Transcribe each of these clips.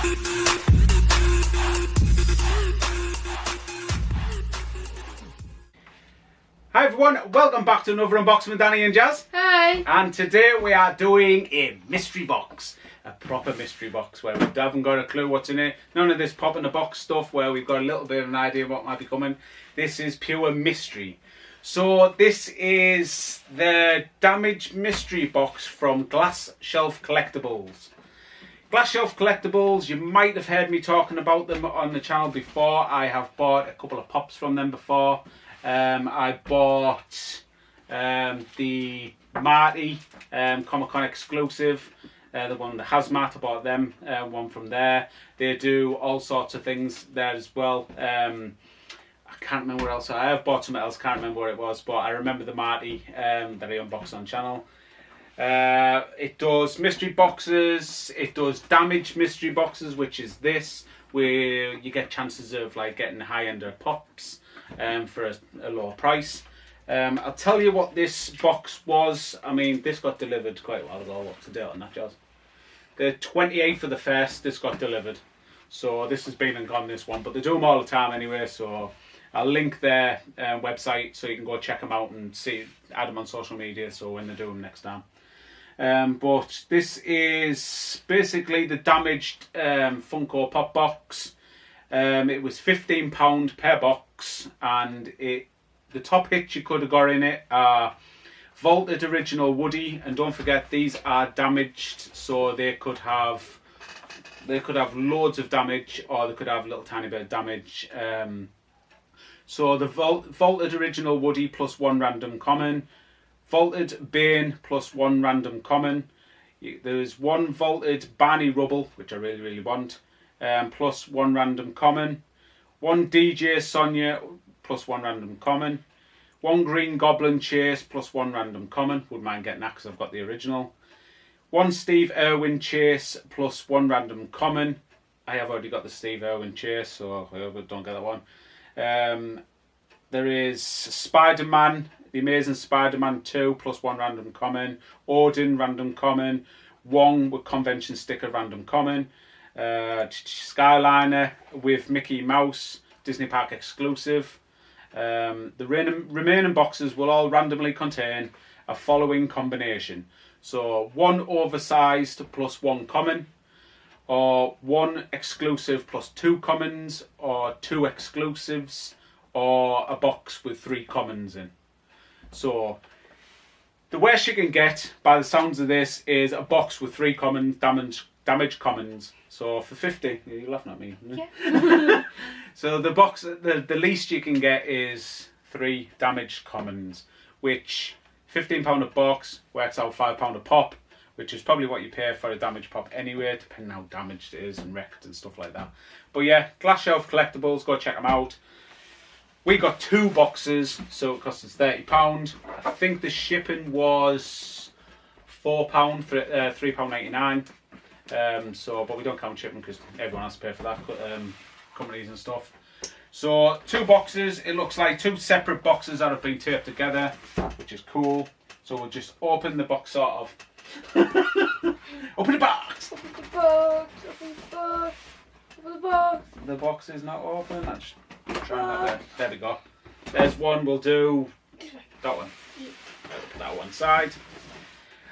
Hi everyone, welcome back to another unboxing with Danny and Jazz. Hi. And today we are doing a mystery box. A proper mystery box where we haven't got a clue what's in it. None of this pop in the box stuff where we've got a little bit of an idea of what might be coming. This is pure mystery. So this is the damaged mystery box from Glass Shelf Collectibles. Glass Shelf Collectibles, you might have heard me talking about them on the channel before. I have bought a couple of pops from them before. I bought the Marty Comic-Con exclusive, the one, the Hazmat, I bought them, one from there. They do all sorts of things there as well. I can't remember what else. I have bought something else, can't remember what it was, but I remember the Marty that I unboxed on channel. It does mystery boxes, it does damaged mystery boxes, which is this, where you get chances of like getting high-end pops for a lower price. I'll tell you what this box was. I mean, this got delivered quite a while ago. What's the date on that, Jazz? The 28th of the 1st, this got delivered. So this has been and gone, this one. But they do them all the time anyway, so I'll link their website so you can go check them out and see, add them on social media so when they do them next time. But this is basically the damaged Funko Pop box. It was £15 per box, and the top hits you could have got in it are vaulted original Woody, and don't forget these are damaged, so they could have loads of damage, or they could have a little tiny bit of damage. So the vaulted original Woody plus one random common, vaulted Bane plus one random common. There's one vaulted Barney Rubble, which I really want, plus one random common. One DJ Sonia plus one random common. One green Goblin Chase plus one random common. Wouldn't mind getting that because I've got the original. One Steve Irwin Chase plus one random common. I have already got the Steve Irwin Chase, so I hope I don't get that one. There is Spider-Man, the Amazing Spider-Man 2 plus one random common. Odin random common. Wong with convention sticker random common. Skyliner with Mickey Mouse Disney Park exclusive. The remaining boxes will all randomly contain a following combination. So one oversized plus one common, or one exclusive plus two commons, or two exclusives, or a box with three commons in. So the worst you can get by the sounds of this is a box with three commons, damaged commons. So for 50, you're laughing at me. Yeah. So the box, the least you can get is three damaged commons, which £15 a box works out £5 a pop, which is probably what you pay for a damaged pop anyway, depending on how damaged it is and wrecked and stuff like that. But yeah, Glass Shelf Collectibles, go check them out. We got two boxes, so it cost us £30. I think the shipping was £4 for £3.99. But we don't count shipping because everyone has to pay for that, companies and stuff. So two boxes, it looks like two separate boxes that have been taped together, which is cool. So we'll just open the box sort of. Open the box! Open the box, open the box, open the box. The box is not open. I'm just trying that there. There we go. There's one, we'll do that one. Put that one side.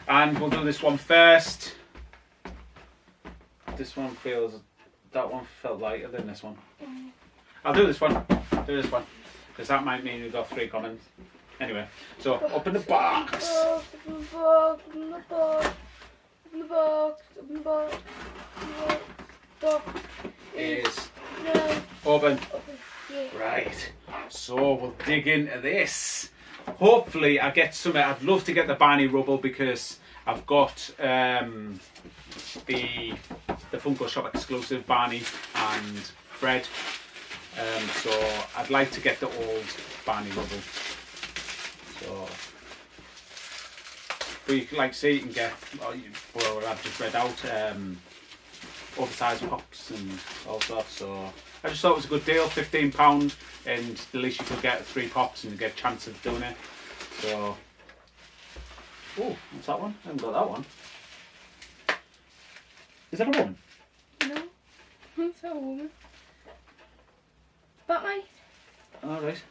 And we'll do this one first. This one that one felt lighter than this one. I'll do this one. Do this one. Because that might mean we've got three commons. Anyway, so open the box. Open the box, open the box, open the box, open the box, open the box. Is No. open. Yeah. Right. So we'll dig into this. Hopefully I get something. I'd love to get the Barney Rubble because I've got the Funko Shop exclusive Barney and Fred. So I'd like to get the old Barney Rubble. So, but you can see you can get, well, I've just read out oversized pops and all sorts. So I just thought it was a good deal, £15, and the least you could get 3 pops and you get a chance of doing it. So, oh, what's that one? I haven't got that one. Is that a woman? No. It's a woman. Batman. Alright.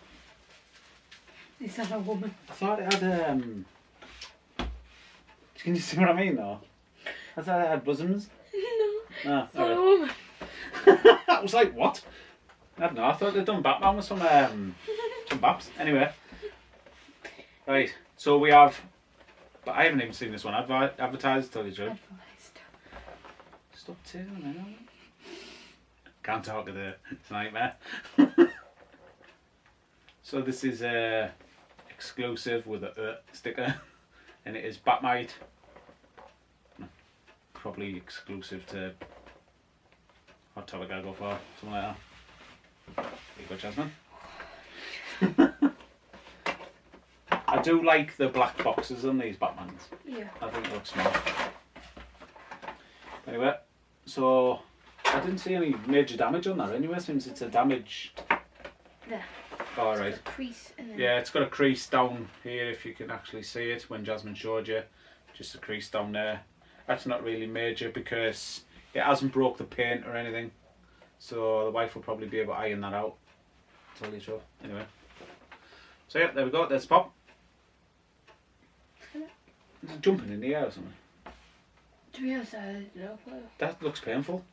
Is that a woman? I thought it had, can you see what I mean though? I thought it had bosoms. No. Ah, It's not a alright. woman. I was like, what? I don't know, I thought they'd done Batman with some baps. Anyway. Right, so we have, but I haven't even seen this one advertised, tell you the truth. Stop teasing me, no? Can't talk to the, it's a nightmare. So this is exclusive with a sticker, and it is Batmite. Probably exclusive to Hot Topic I go for, something like that. There you go, Jasmine. I do like the black boxes on these Batmans. Yeah. I think it looks smart. Anyway, so I didn't see any major damage on that anyway, since it's a damage. There. Oh, right. It's got a crease in there. Yeah, it's got a crease down here if you can actually see it when Jasmine showed you. Just a crease down there. That's not really major because it hasn't broke the paint or anything. So the wife will probably be able to iron that out. Tell you the truth. Anyway. So yeah, there we go. There's Pop. Is it jumping in the air or something? To be honest, I don't know. That looks painful.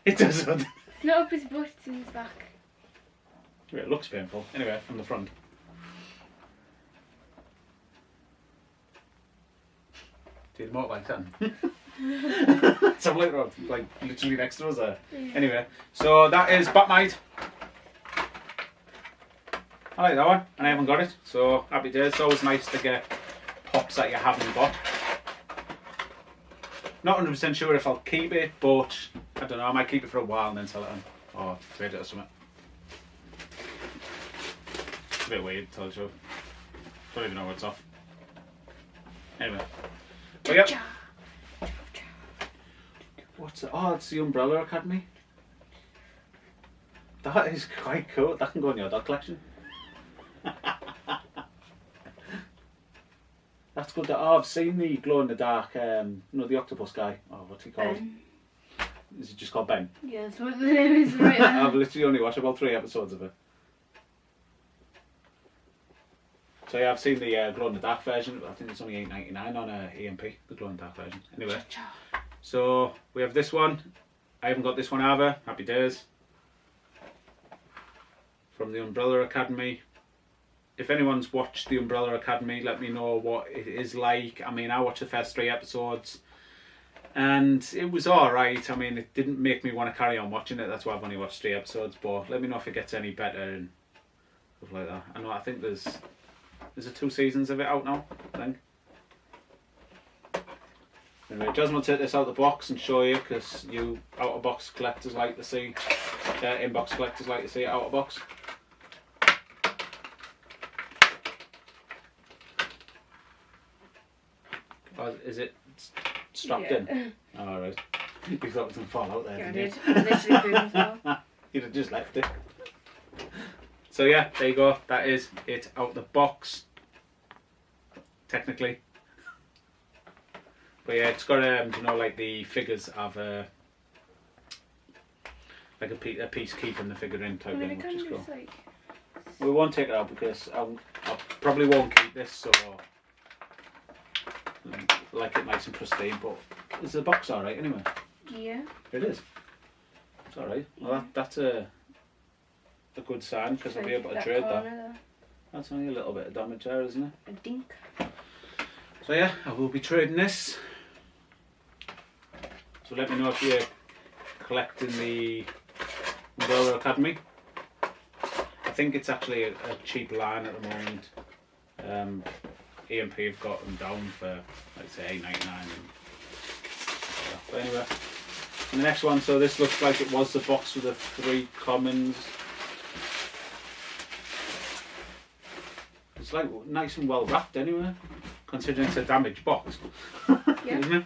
It doesn't. Not up his butt, it's in his back. Yeah, it looks painful. Anyway, from the front. Do the motorbike then? Let's have a look around. Like literally next to us there. Yeah. Anyway, so that is Batmite. I like that one, and I haven't got it, so happy days. It's always nice to get pops that you haven't got. Not 100% sure if I'll keep it, but I don't know, I might keep it for a while and then sell it on, or trade it or something. It's a bit weird, to tell you the truth. Don't even know what's off. Anyway. But yep. What's it? Oh, it's the Umbrella Academy. That is quite cool. That can go in your dog collection. That's good. Oh, I've seen the glow in the dark. You know, the octopus guy. Oh, what's he called? Ben. Is it just called Ben? Yeah, that's what the name is right there. I've literally only watched about 3 episodes of it. So yeah, I've seen the glow in the dark version. I think it's only $8.99 on EMP, the glow in the dark version. Anyway, so we have this one. I haven't got this one either. Happy days. From the Umbrella Academy. If anyone's watched the Umbrella Academy, let me know what it is like. I mean, I watched the first 3 episodes and it was alright. I mean, it didn't make me want to carry on watching it. That's why I've only watched 3 episodes, but let me know if it gets any better and stuff like that. I know, I think there's 2 seasons of it out now, I think. Anyway, Jasmine will take this out of the box and show you, because you out-of-box collectors like to see, in-box collectors like to see it out-of-box. Oh, is it strapped in? Oh, right. You thought it was going to fall out there, Yeah, I didn't did. Literally boom as well. You'd have just left it. So yeah, there you go. That is it out the box. Technically. But yeah, it's got you know, like the figures of like a piece keeping the figure in type thing, which is cool. Like... We won't take it out because I probably won't keep this, so like it nice and pristine. But is the box alright anyway? Yeah. It is. It's alright. Well, that's a good sign, because I'll be able to trade that. There. That's only a little bit of damage there, isn't it? A dink. So yeah, I will be trading this. So let me know if you're collecting the Umbrella Academy. I think it's actually a cheap line at the moment. EMP have got them down for, like say, $8.99. But anyway, and the next one, so this looks like it was the box with the 3 commons. It's like nice and well wrapped anyway, considering it's a damaged box. Yeah. Isn't it?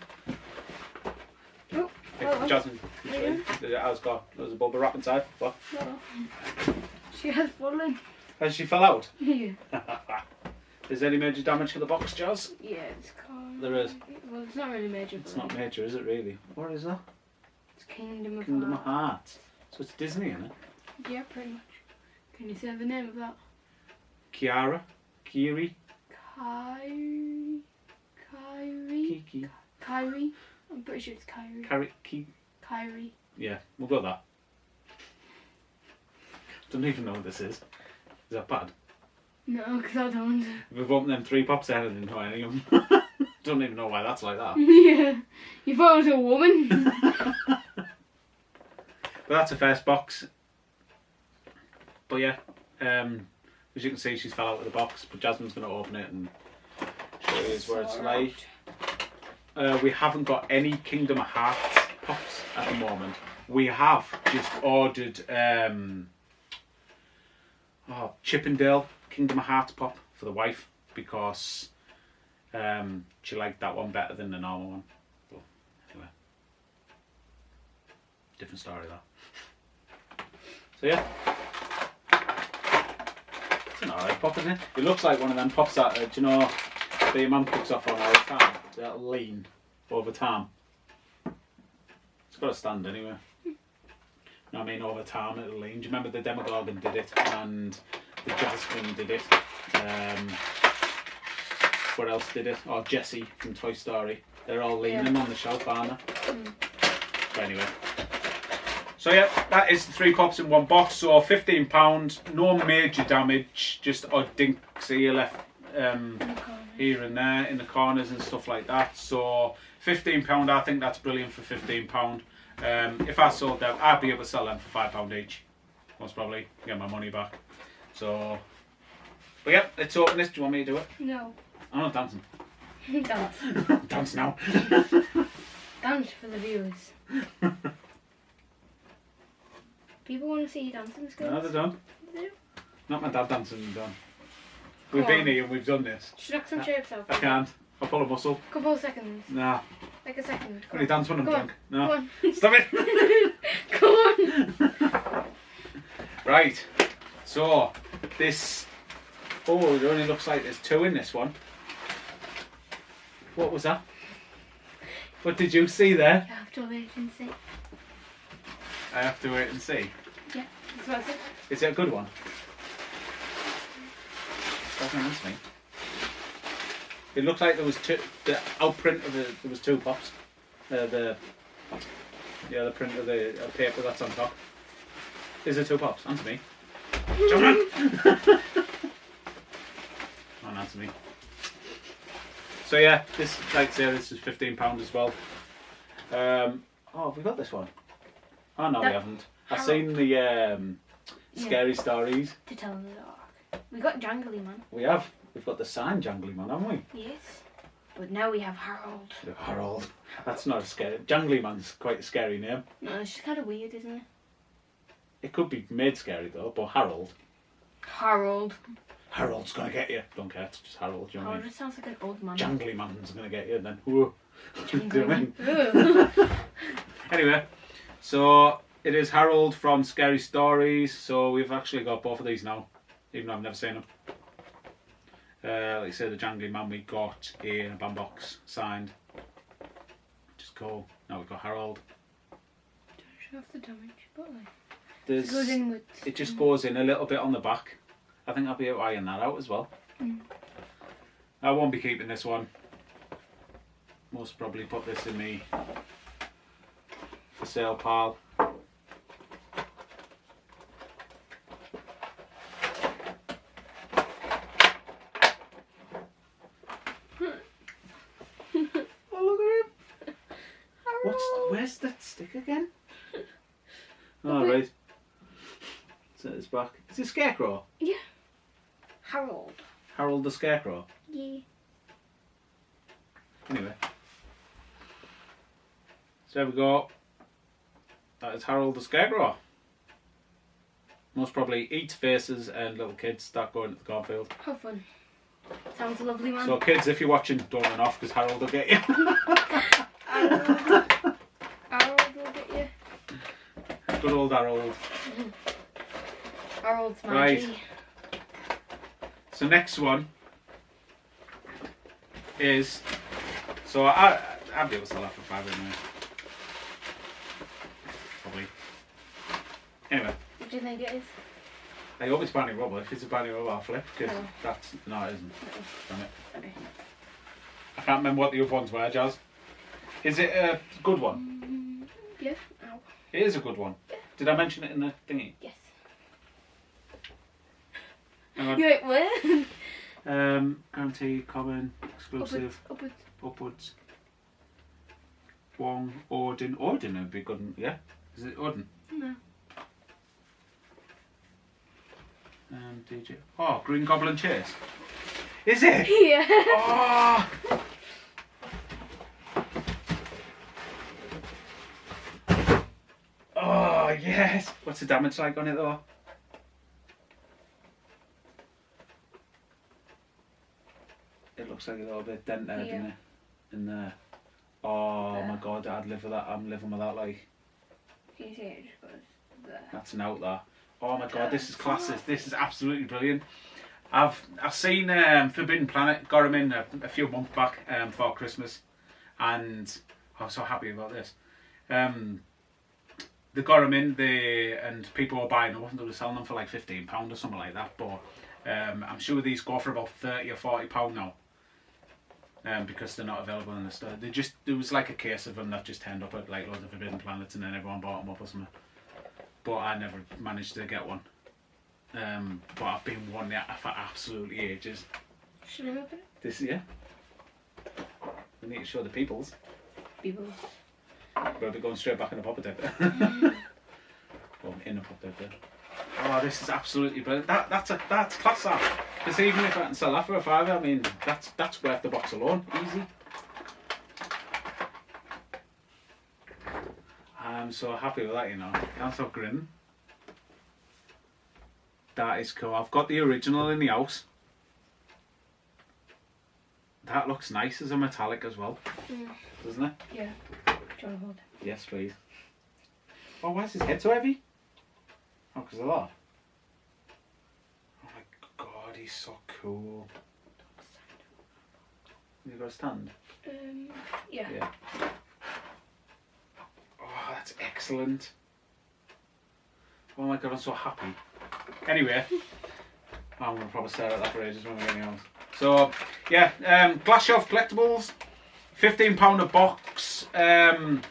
Oh, If Jasmine, there's a bubble wrap inside. What? no. She has fallen. Has she fell out? Yeah. Is there any major damage to the box, Jazz? Yeah, it's called... There is. Well, it's not really major. It's not major, is it really? What is that? It's Kingdom of Kingdom of Hearts. Hearts. So it's Disney, isn't it? Yeah, pretty much. Can you say the name of that? Kiara? Kiri? Kyrie? Kiki? Kyrie? I'm pretty sure it's Kyrie. Kyrie. Yeah, we'll go with that. Don't even know what this is. Is that bad? No, because I don't. We've opened them 3 pops and I didn't know any of them. Don't even know why that's like that. Yeah. You thought it was a woman? But that's the first box. But yeah, as you can see, she's fell out of the box. But Jasmine's going to open it and show you what it's like. We haven't got any Kingdom of Hearts pops at the moment. We have just ordered Chippendale Kingdom of Hearts pop for the wife because she liked that one better than the normal one. But anyway, different story though. So yeah, it's an alright pop, isn't it? It looks like one of them pops that do you know that your mum cooks off on all the time. That'll lean over time. It's got a stand anyway. No, I mean over time it'll lean. Do you remember the Demogorgon did it and the Jasmine did it? What else did it? Or Jessie from Toy Story. They're all leaning on the shelf, aren't they? But anyway. So yeah, that is the 3 pops in one box. So £15, no major damage, just odd dinks here left here and there in the corners and stuff like that. So £15, I think that's brilliant for £15. If I sold them, I'd be able to sell them for £5 each. Most probably get my money back. So, but yeah, let's open this. Do you want me to do it? No. I'm not dancing. Dance. Dance now. Dance for the viewers. People want to see you dancing skills. No, they're done. They do? Not my dad dancing, they're done. We've been here and we've done this. Should knock some shapes out. I can't. I'll pull a muscle. Couple of seconds. Nah. Like a second. Only dance when I'm Go on. drunk. No. Go on. Stop it. Come on. Right. So, this... Oh, it only looks like there's 2 in this one. What was that? What did you see there? You have to wait and see. I have to wait and see. Yeah, that's what I said. Is it a good one? Doesn't answer me. It looked like there was 2. The outprint of there was 2 pops. The print of the paper that's on top. Is there 2 pops? Answer me. Children! Don't answer me. So yeah, this, like I say, this is £15 as well. Oh, have we got this one? Oh no, we haven't. I've seen the scary stories. To tell in the dark. We got Jangly Man. We have. We've got the signed Jangly Man, haven't we? Yes. But now we have Harold. Harold. That's not a scary... Jangly Man's quite a scary name. No, it's just kind of weird, isn't it? It could be made scary though, but Harold. Harold. Harold's gonna get you. Don't care, it's just Harold, do you know what I Harold mean? just sounds like an old man. Jangly Man's gonna get you and then... Whoa. Do you know what I mean? Ugh. Anyway, so it is Harold from Scary Stories. So we've actually got both of these now, even though I've never seen them. Like I say, the Jangly Man we got in a band box signed. Which is cool. Now we've got Harold. Don't show off the damage, but like... There's, it goes in with... It just goes in a little bit on the back. I think I'll be able to iron that out as well. I won't be keeping this one. Most probably put this in me for sale pile. Oh, look at him! Where's that stick again? Oh, right. Set this back. Is it Scarecrow? Yeah. Harold. Harold the Scarecrow? Yeah. Anyway. So there we go. That is Harold the Scarecrow. Most probably eats faces and little kids start going to the cornfield. How fun. Sounds lovely, man. So kids, if you're watching, don't run off because Harold will get you. Harold will get you. Good old Harold. Harold's my Right. G. So next one is... So I'll be able to sell that for £5 anyway. you think it is? I hope it's Barney Rubble. If it's a Barney Rubble, I'll flip. Because Oh. that's... No, it isn't. No. Damn it. Okay. I can't remember what the other ones were, Jazz. Is it a good one? Yeah. Ow. It is a good one. Yeah. Did I mention it in the thingy? Yes. Hang on. You wait, what? Guarantee, common, exclusive, Upwards. upwards. Wong, Odin. Odin would be good, yeah? Is it Odin? No. DJ. Oh, Green Goblin Chase. Is it? Yeah. Oh! Oh, yes! What's the damage like on it though? It looks like a little bit dented, Yeah. doesn't it? In there. Oh There. my god, I'd live with that. I'm living with that, like. Can you see it just goes there? That's an out there. Oh my god, this is classic. This is absolutely brilliant. I've seen Forbidden Planet, got him in a few months back for Christmas, and I was so happy about this. They got them in, and people were buying them. They were selling them for like £15 or something like that. But I'm sure these go for about £30 or £40 now, because they're not available in the store. There was like a case of them that just turned up at like loads of Forbidden Planets, and then everyone bought them up or something. But I never managed to get one. But I've been wanting it for absolutely ages. Should I open it? This, yeah. We need to show the peoples. People. We'll be going straight back in the pop detector. Well, in the pop detector. Oh, this is absolutely brilliant. That's class that. Because even if I can sell that for a £5, I mean, that's worth the box alone. Easy. I'm so happy with that, you know. That's so grim. That is cool. I've got the original in the house. That looks nice as a metallic as well, doesn't it? Yeah. Do you want to hold it? Yes, please. Oh, why is his head so heavy? Oh, because of that. Oh my god, he's so cool. You got a stand? Yeah. Yeah. Oh, that's excellent. Oh my god, I'm so happy. Anyway, I'm going to probably stare at that for ages when we're getting out. So, yeah, Glass Shelf Collectibles, £15 a box. I'm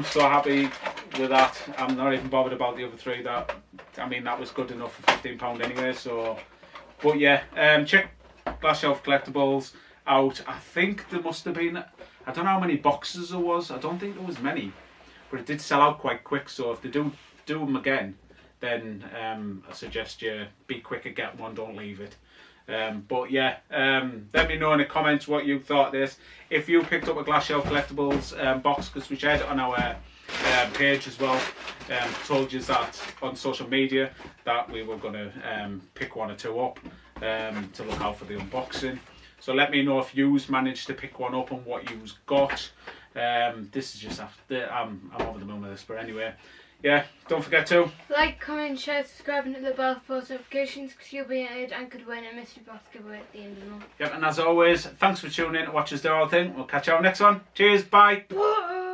so happy with that. I'm not even bothered about the other three. That was good enough for £15 anyway. So, but yeah, check Glass Shelf Collectibles out. I think there must have been, I don't know how many boxes there was. I don't think there was many, but it did sell out quite quick. So if they do them again, then I suggest you be quick and get one. Don't leave it. But yeah, let me know in the comments what you thought of this. If you picked up a Glass Shelf Collectibles box, because we shared it on our page as well. Told you that on social media that we were going to pick one or two up to look out for the unboxing. So let me know if you's managed to pick one up and what you's got. This is just after, I'm over the moon with this, but anyway. Yeah, don't forget to like, comment, share, subscribe, and hit the bell for post notifications, because you'll be entered and could win a mystery box giveaway at the end of the month. Yep, and as always, thanks for tuning in to watch us do our thing. We'll catch you on the next one. Cheers, bye. Bye.